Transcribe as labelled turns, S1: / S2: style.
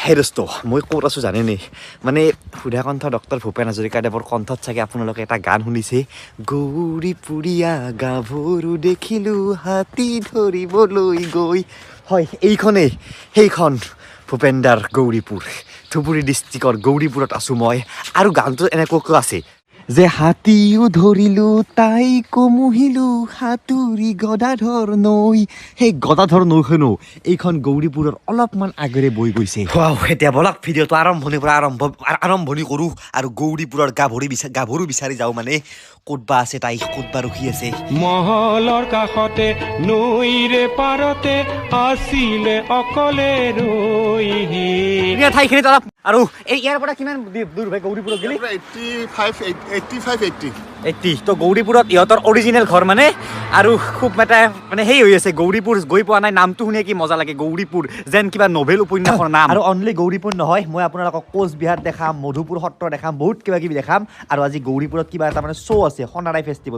S1: হে দোস্ত মই ক'ত আছোঁ জানেনে মানে সুধাকণ্ঠ ডক্টৰ ভূপেন হাজৰিকাদেৱৰ কণ্ঠত চাগে আপোনালোকে এটা গান শুনিছে গৌৰীপুৰীয়া গাভৰু দেখিলোঁ হাতী ধৰিবলৈ গৈ হয় এইখনেই সেইখন ভূপেনদাৰ গৌৰীপুৰ ধুবুৰী ডিষ্ট্ৰিক্টৰ গৌৰীপুৰত আছোঁ মই আৰু গানটো এনেকুৱাকৈ আছে যে হাতীও ধৰিলোঁ তাইকো মুহিলোঁ সাঁতুৰি গদাধৰ নৈ সেই গদাধৰ নৈখনো এইখন গৌৰীপুৰৰ অলপমান আগেৰে বৈ গৈছে এতিয়া বলক ভিডিঅ'টো আৰম্ভণিৰ পৰা আৰম্ভণি কৰোঁ আৰু গৌৰীপুৰৰ গাভৰু বিচাৰি যাওঁ মানে ক'তবা আছে তাই ক'তবা ৰখি আছে
S2: মহলৰ কাষতে নৈৰে পাৰতে আছিলে অকলে ৰৈ
S1: ঠাইখিনিত অলপ আৰু এই ইয়াৰ পৰা কিমান দূৰ ভাই গৌৰীপুৰত গ'লে 80 তো গৌৰীপুৰত ইহঁতৰ অৰিজিনেল ঘৰ মানে আৰু খুব এটা মানে সেই হৈ আছে গৌৰীপুৰ গৈ পোৱা নাই নামটো শুনিয়ে কি মজা লাগে গৌৰীপুৰ যেন কিবা নভেল উপন্যাসৰ নাম আৰু অনলি গৌৰীপুৰ নহয় মই আপোনালোকক কোচবিহাৰ দেখাম মধুপুৰ সত্ৰ দেখাম বহুত কিবা কিবি দেখাম আৰু আজি গৌৰীপুৰত কিবা এটা মানে শ্ব' আছে সোণাৰাই ফেষ্টিভেল